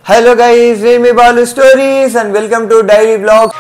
Hello guys, name is Balu Stories and welcome to Daily Vlogs.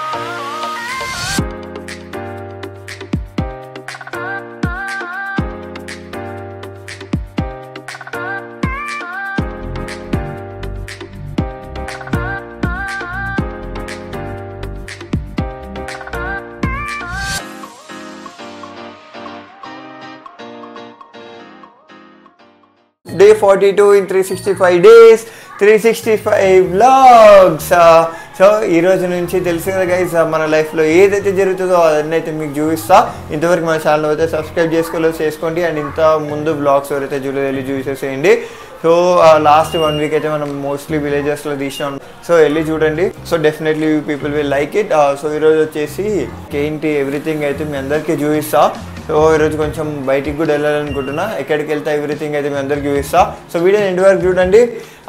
Day 42 in 365 days, 365 vlogs. So ఈ రోజు నుంచి తెలుసు కదా guys, మన లైఫ్లో ఏదైతే జరుగుతుందో అదన్నీ అయితే మీకు చూపిస్తా. ఇంతవరకు మన ఛానల్ అయితే సబ్స్క్రైబ్ చేసుకోండి అండ్ ఇంత ముందు వ్లాగ్స్ ఎవరైతే వెళ్ళి చూసేసేయండి. సో లాస్ట్ 1 వీక్ అయితే మనం మోస్ట్లీ విలేజెస్లో తీసినాం, సో వెళ్ళి చూడండి. So definitely people will like it. So ఈరోజు వచ్చేసి ఏంటి ఎవ్రీథింగ్ అయితే మీ అందరికీ చూపిస్తా. సో ఈరోజు కొంచెం బయటికి కూడా వెళ్ళాలనుకుంటున్నా, ఎక్కడికి వెళ్తా ఎవ్రీథింగ్ అయితే మీ అందరికి చూపిస్తా. సో వీడియో ఎండ్ వరకు చూడండి.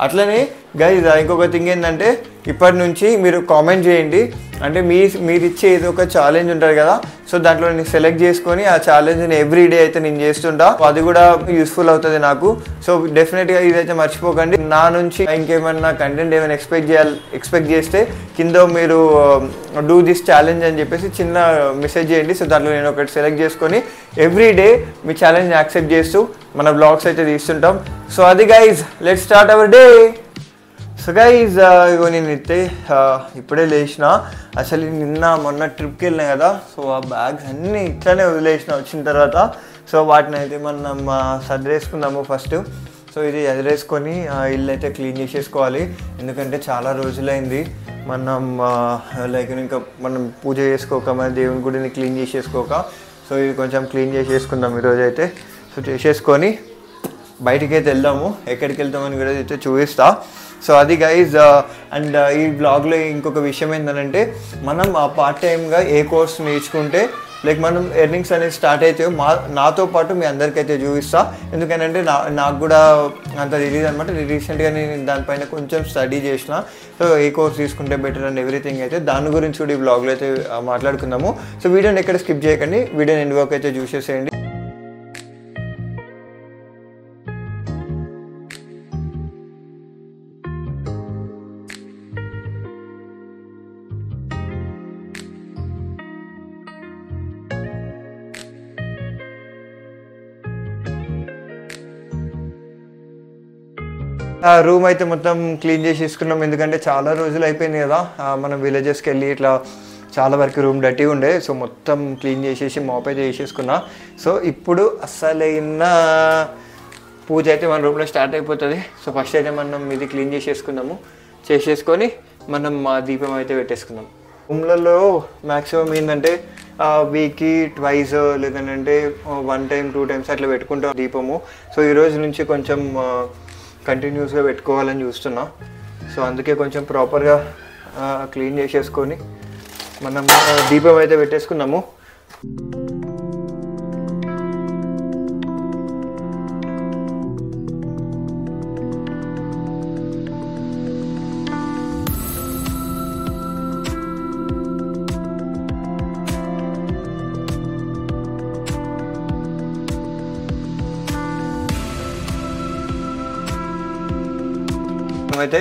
అట్లనే గైస్ ఇంకొక థింగ్ ఏంటంటే, ఇప్పటి నుంచి మీరు కామెంట్ చేయండి. అంటే మీరు ఇచ్చే ఏదో ఒక ఛాలెంజ్ ఉంటుంది కదా, సో దాంట్లో నేను సెలెక్ట్ చేసుకొని ఆ ఛాలెంజ్ని ఎవ్రీ డే అయితే నేను చేస్తుంటా. అది కూడా యూస్ఫుల్ అవుతుంది నాకు. సో డెఫినెట్గా ఇదైతే మర్చిపోకండి. నా నుంచి ఇంకేమన్నా కంటెంట్ ఏమైనా ఎక్స్పెక్ట్ చేస్తే కింద మీరు డూ దిస్ ఛాలెంజ్ అని చెప్పేసి చిన్న మెసేజ్ చేయండి. సో దాంట్లో నేను ఒకటి సెలెక్ట్ చేసుకొని ఎవ్రీ డే మీ ఛాలెంజ్ యాక్సెప్ట్ చేస్తూ మన బ్లాగ్స్ అయితే తీస్తుంటాం. సో అది guys, let's start our day. So guys ఇగో నేను అయితే ఇప్పుడే లేచిన. అసలు నిన్న మొన్న ట్రిప్కి వెళ్ళినా కదా, సో ఆ బ్యాగ్స్ అన్నీ ఇట్లానే వదిలేసిన వచ్చిన తర్వాత. సో వాటిని అయితే మనం సర్దేసుకుందాము ఫస్ట్. సో ఇది ఎదిరేసుకొని ఇల్లు అయితే క్లీన్ చేసేసుకోవాలి, ఎందుకంటే చాలా రోజులైంది మనం ఇంకా మనం పూజ చేసుకోక, మన దేవుని గుడిని క్లీన్ చేసేసుకోక. సో ఇది కొంచెం క్లీన్ చేసేసుకుందాం ఈరోజు అయితే. సో చేసేసుకొని బయటికి అయితే వెళ్దాము. ఎక్కడికి వెళ్తామని కూడా అయితే చూపిస్తా. సో అది గైజ్. అండ్ ఈ బ్లాగ్లో ఇంకొక విషయం ఏంటంటే, మనం పార్ట్ టైమ్గా ఏ కోర్స్ నేర్చుకుంటే మనం ఎర్నింగ్స్ అనేది స్టార్ట్ అయితే నాతో పాటు మీ అందరికైతే చూపిస్తా. ఎందుకంటే నాకు కూడా అంత తెలియదు అనమాట. రీసెంట్గా నేను దానిపైన కొంచెం స్టడీ చేసిన. సో ఏ కోర్స్ తీసుకుంటే బెటర్ అండ్ ఎవ్రీథింగ్ అయితే దాని గురించి కూడా ఈ బ్లాగ్లో అయితే మాట్లాడుకుందాము. సో వీడియోని ఎక్కడ స్కిప్ చేయకండి, వీడియోని ఎండ్ వరకు అయితే చూసేసేయండి. రూమ్ అయితే మొత్తం క్లీన్ చేసేసుకున్నాం, ఎందుకంటే చాలా రోజులు అయిపోయింది కదా మనం విలేజెస్కి వెళ్ళి. ఇట్లా చాలా వరకు రూమ్ డర్టీ ఉండే. సో మొత్తం క్లీన్ చేసేసి మాప్ అయితే చేసేసుకున్నా. సో ఇప్పుడు అసలైన పూజ అయితే మన రూమ్లో స్టార్ట్ అయిపోతుంది. సో ఫస్ట్ అయితే మనం ఇది క్లీన్ చేసేసుకొని మనం దీపం అయితే పెట్టేసుకుందాం. రూమ్లలో మ్యాక్సిమం ఏంటంటే వీక్కి ట్వైస్ లేదంటే 1 టైం 2 టైమ్స్ అట్లా పెట్టుకుంటాం దీపము. సో ఈరోజు నుంచి కొంచెం కంటిన్యూస్గా పెట్టుకోవాలని చూస్తున్నా. సో అందుకే కొంచెం ప్రాపర్గా క్లీన్ చేసేసుకొని మనం దీపం అయితే పెట్టేసుకున్నాము. అయితే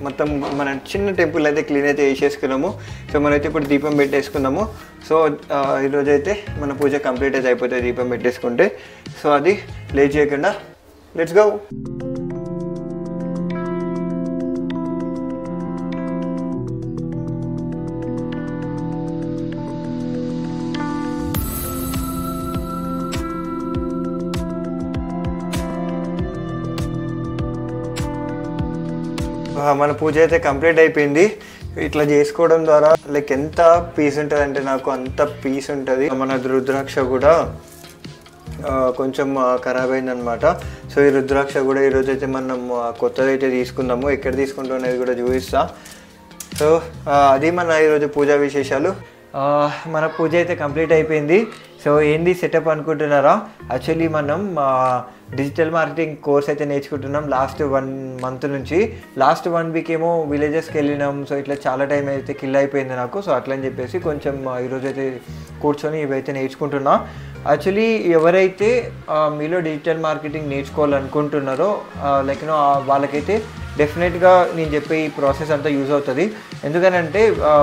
మొత్తం మన చిన్న టెంపుల్ అయితే క్లీన్ అయితే చేసేసుకున్నాము. సో మనమైతే ఇప్పుడు దీపం పెట్టేసుకున్నాము. సో ఈరోజు అయితే మన పూజ కంప్లీట్ అయితే అయిపోతుంది దీపం పెట్టేసుకుంటే. సో అది లేట్ చేయకుండా లెట్స్ గో. మన పూజ అయితే కంప్లీట్ అయిపోయింది. ఇట్లా చేసుకోవడం ద్వారా ఎంత పీస్ ఉంటుంది అంటే, నాకు అంత పీస్ ఉంటుంది. మన రుద్రాక్ష కూడా కొంచెం ఖరాబ్ అయిందనమాట. సో ఈ రుద్రాక్ష కూడా ఈరోజు అయితే మనం కొత్తది అయితే తీసుకుందాము. ఎక్కడ తీసుకుంటాం అనేది కూడా చూపిస్తా. సో అది మన ఈరోజు పూజా విశేషాలు. మన పూజ అయితే కంప్లీట్ అయిపోయింది. సో ఏంది సెటప్ అనుకుంటున్నారా? యాక్చువల్లీ మనం డిజిటల్ మార్కెటింగ్ కోర్స్ అయితే నేర్చుకుంటున్నాం లాస్ట్ 1 month నుంచి. లాస్ట్ 1 week ఏమో విలేజెస్కి వెళ్ళినాం. సో ఇట్లా చాలా టైం అయితే కిల్ అయిపోయింది నాకు. సో అట్లా అని చెప్పేసి కొంచెం ఈరోజు అయితే కూర్చొని ఇవైతే నేర్చుకుంటున్నా. యాక్చువల్లీ ఎవరైతే మీలో డిజిటల్ మార్కెటింగ్ నేర్చుకోవాలనుకుంటున్నారో లైక్ వాళ్ళకైతే డెఫినెట్గా నేను చెప్పే ఈ ప్రాసెస్ అంతా యూజ్ అవుతుంది. ఎందుకనంటే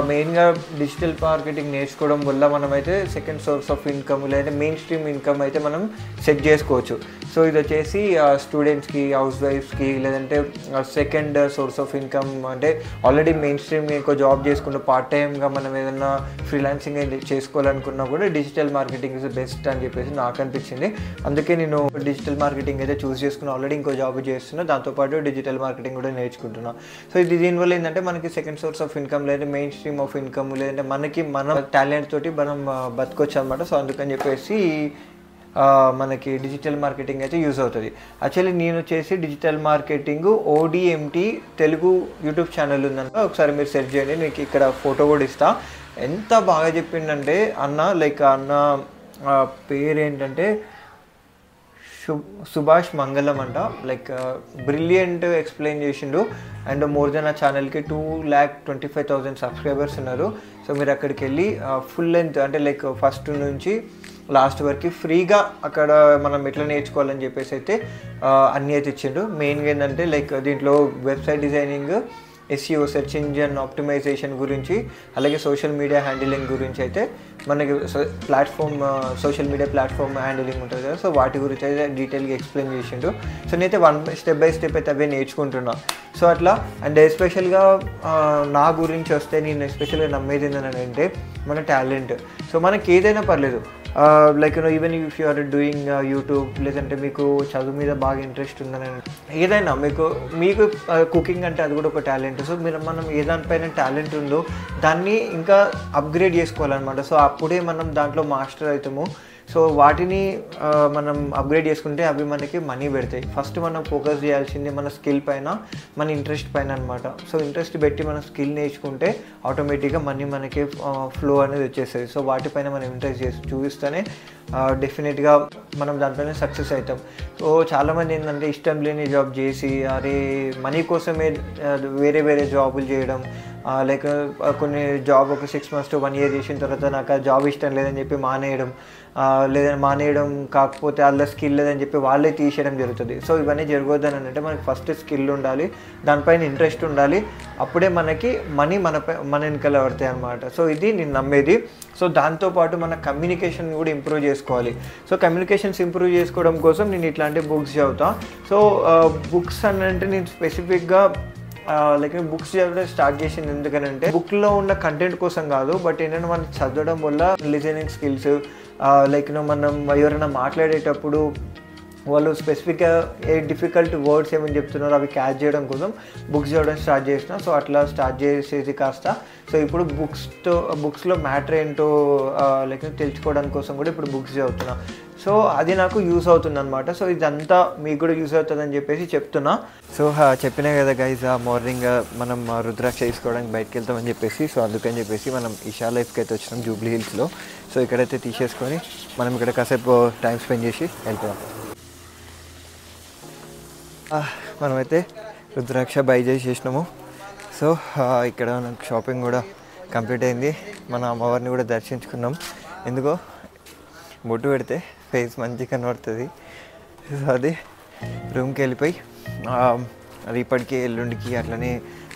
మెయిన్గా డిజిటల్ మార్కెటింగ్ నేర్చుకోవడం వల్ల మనమైతే సెకండ్ సోర్స్ ఆఫ్ ఇన్కమ్ లేదా మెయిన్ స్ట్రీమ్ ఇన్కమ్ అయితే మనం సెట్ చేసుకోవచ్చు. సో ఇది వచ్చేసి స్టూడెంట్స్కి, హౌస్ వైఫ్స్కి, లేదంటే సెకండ్ సోర్స్ ఆఫ్ ఇన్కమ్ అంటే ఆల్రెడీ మెయిన్ స్ట్రీమ్ ఇంకో జాబ్ చేసుకుంటూ పార్ట్ టైమ్గా మనం ఏదైనా ఫ్రీలాన్సింగ్ చేసుకోవాలనుకున్నా కూడా డిజిటల్ మార్కెటింగ్ ఇస్ బెస్ట్ అని చెప్పేసి నాకు అనిపించింది. అందుకే నేను డిజిటల్ మార్కెటింగ్ అయితే చూస్ చేసుకుని ఆల్రెడీ ఇంకో జాబ్ చేస్తున్నా, దాంతోపాటు డిజిటల్ మార్కెటింగ్ కూడా నేర్చుకుంటున్నా. సో ఇది దీనివల్ల ఏంటంటే మనకి సెకండ్ సోర్స్ ఆఫ్ ఇన్కమ్ లేదంటే మెయిన్ స్ట్రీమ్ ఆఫ్ ఇన్కమ్ లేదంటే మన టాలెంట్ తోటి మనం బతకొచ్చు అనమాట. సో అందుకని చెప్పేసి మనకి డిజిటల్ మార్కెటింగ్ అయితే యూజ్ అవుతుంది. యాక్చువల్లీ నేను వచ్చేసి digital marketing ODMT Telugu YouTube channel ఉందన్న, ఒకసారి మీరు సెర్చ్ చేయండి. మీకు ఇక్కడ ఫోటో కూడా ఇస్తా. ఎంత బాగా చెప్పిండంటే అన్న, లైక్ అన్న పేరు ఏంటంటే సుభాష్ మంగళం అంట. లైక్ బ్రిలియంట్ ఎక్స్ప్లెయిన్ చేసిండు. అండ్ మోర్ దెన్ ఆ ఛానల్కి 2,25,000 సబ్స్క్రైబర్స్ ఉన్నారు. సో మీరు అక్కడికి వెళ్ళి ఫుల్ లెంత్ అంటే లైక్ ఫస్ట్ నుంచి లాస్ట్ వరకు ఫ్రీగా అక్కడ మనం ఎట్లా నేర్చుకోవాలని చెప్పేసి అయితే అన్నీ అయితే ఇచ్చిండు. మెయిన్గా ఏంటంటే లైక్ దీంట్లో website designing, SEO search engine optimisation గురించి, అలాగే సోషల్ మీడియా హ్యాండిలింగ్ గురించి అయితే మనకి సోషల్ మీడియా ప్లాట్ఫామ్ హ్యాండిలింగ్ ఉంటుంది కదా. సో వాటి గురించి అయితే డీటెయిల్గా ఎక్స్ప్లెయిన్ చేసిండు. సో నేనైతే స్టెప్ బై స్టెప్ అయితే అవే నేర్చుకుంటున్నా. సో అట్లా అండ్ ఎస్పెషల్గా నా గురించి వస్తే నేను ఎస్పెషల్గా నమ్మేది ఏంటంటే మన టాలెంట్. సో మనకి ఏదైనా పర్లేదు, like even if you are doing YouTube, లేదంటే మీకు చదువు మీద బాగా ఇంట్రెస్ట్ ఉందని, ఏదైనా మీకు కుకింగ్ అంటే అది కూడా ఒక టాలెంట్. సో మనం ఏ దానిపైన టాలెంట్ ఉందో దాన్ని ఇంకా అప్గ్రేడ్ చేసుకోవాలన్నమాట. సో అప్పుడే మనం దాంట్లో మాస్టర్ అవుతాము. సో వాటిని మనం అప్గ్రేడ్ చేసుకుంటే అవి మనకి మనీ పెడతాయి. ఫస్ట్ మనం ఫోకస్ చేయాల్సింది మన స్కిల్ పైన, మన ఇంట్రెస్ట్ పైన అనమాట. సో ఇంట్రెస్ట్ పెట్టి మనం స్కిల్ నేర్చుకుంటే ఆటోమేటిక్గా మనీ మనకి ఫ్లో అనేది వచ్చేస్తుంది. సో వాటిపైన మనం ఇంట్రెస్ట్ చూపిస్తేనే డెఫినెట్గా మనం దాంట్లోనే సక్సెస్ అవుతాం. సో చాలామంది ఏంటంటే ఇష్టం లేని జాబ్ చేసి అరే మనీ కోసమే వేరే వేరే జాబులు చేయడం, లైక్ కొన్ని జాబ్ ఒక 6 months to 1 year చేసిన తర్వాత నాకు ఆ జాబ్ ఇష్టం లేదని చెప్పి మానేయడం కాకపోతే వాళ్ళ స్కిల్ లేదని చెప్పి వాళ్ళే తీసేయడం జరుగుతుంది. సో ఇవన్నీ జరగొద్దని అంటే మనకి ఫస్ట్ స్కిల్ ఉండాలి, దానిపైన ఇంట్రెస్ట్ ఉండాలి. అప్పుడే మనకి మనీ మన వెనకాల పడతాయి అన్నమాట. సో ఇది నేను నమ్మేది. సో దాంతోపాటు మన కమ్యూనికేషన్ కూడా ఇంప్రూవ్ చేసుకోవాలి. సో కమ్యూనికేషన్స్ ఇంప్రూవ్ చేసుకోవడం కోసం నేను ఇట్లాంటి బుక్స్ చదువుతా. సో బుక్స్ అని అంటే నేను స్పెసిఫిక్గా లైక్ బుక్స్ చదవడం స్టార్ట్ చేసింది ఎందుకనంటే బుక్లో ఉన్న కంటెంట్ కోసం కాదు, బట్ ఏంటంటే మనం చదవడం వల్ల లిజనింగ్ స్కిల్స్, లైక్ మనం ఎవరైనా మాట్లాడేటప్పుడు వాళ్ళు స్పెసిఫిక్గా డిఫికల్ట్ వర్డ్స్ ఏమని చెప్తున్నారో అవి క్యాచ్ చేయడం కోసం బుక్స్ చదవడం స్టార్ట్ చేసిన. సో అట్లా స్టార్ట్ చేసేది కాస్త సో ఇప్పుడు బుక్స్లో మ్యాటర్ ఏంటో లైక్ తెలుసుకోవడానికి కోసం కూడా ఇప్పుడు బుక్స్ చదువుతున్నా. సో అది నాకు యూస్ అవుతుంది అనమాట. సో ఇదంతా మీకు కూడా యూస్ అవుతుందని చెప్పేసి చెప్తున్నా. సో చెప్పినా కదా గైజ్, మార్నింగ్ మనం రుద్రాక్ష తీసుకోవడానికి బయటకు వెళ్తామని చెప్పేసి. సో అందుకని చెప్పేసి మనం ఇషా లైఫ్కి అయితే వచ్చినాం జూబ్లీ హిల్స్లో. సో ఇక్కడైతే తీసేసుకొని మనం ఇక్కడ కాసేపు టైం స్పెండ్ చేసి వెళ్తాం. మనమైతే రుద్రాక్ష బై చేసేసినాము. సో ఇక్కడ నాకు షాపింగ్ కూడా కంప్లీట్ అయింది. మన అమ్మవారిని కూడా దర్శించుకున్నాం. ఎందుకో బొట్టు పెడితే ఫేస్ మంచిగా కనబడుతుంది. సో అది రూమ్కి వెళ్ళిపోయి అది ఇప్పటికీ ఎల్లుండికి అట్లనే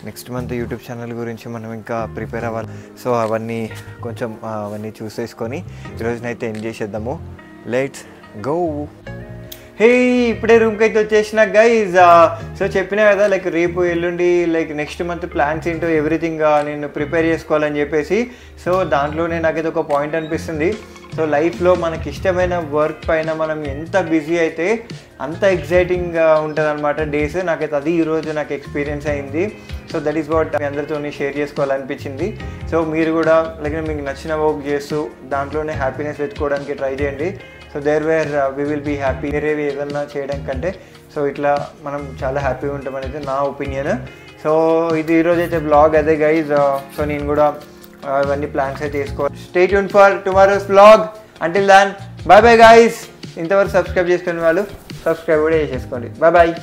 నెక్స్ట్ మంత్ యూట్యూబ్ ఛానల్ గురించి మనం ఇంకా ప్రిపేర్ అవ్వాలి. సో అవన్నీ చూసేసుకొని ఈరోజునైతే ఎండ్ చేసేద్దాము. Let's go. హే ఇప్పుడే రూమ్కి అయితే వచ్చేసిన గైజ్. సో చెప్పినా కదా లైక్ రేపు ఎల్లుండి లైక్ నెక్స్ట్ మంత్ ప్లాన్స్ ఏంటో ఎవ్రీథింగ్ నేను ప్రిపేర్ చేసుకోవాలని చెప్పేసి. సో దాంట్లోనే నాకైతే ఒక పాయింట్ అనిపిస్తుంది. సో లైఫ్లో మనకి ఇష్టమైన వర్క్ పైన మనం ఎంత బిజీ అయితే అంత ఎగ్జైటింగ్గా ఉంటుంది అనమాట డేస్. నాకైతే అది ఈరోజు నాకు ఎక్స్పీరియన్స్ అయింది. సో దట్ ఈస్ వాట్ మీ అందరితో షేర్ చేసుకోవాలనిపించింది. సో మీరు కూడా లైక్ మీకు నచ్చిన వర్క్ చేస్తూ దాంట్లోనే హ్యాపీనెస్ వెతుక్కోవడానికి ట్రై చేయండి. So there where we will be happy. వేరేవి ఏదన్నా చేయడం కంటే సో ఇట్లా మనం చాలా హ్యాపీగా ఉంటామనేది నా ఒపీనియన్. సో ఇది ఈరోజు అయితే బ్లాగ్ అదే గైజ్. సో నేను కూడా అవన్నీ ప్లాన్స్ అయితే వేసుకోవాలి. Stay tune for tomorrow's blog. Until then bye bye guys. ఇంతవరకు సబ్స్క్రైబ్ చేసుకునే వాళ్ళు సబ్స్క్రైబ్ కూడా చేసేసుకోండి. Bye bye.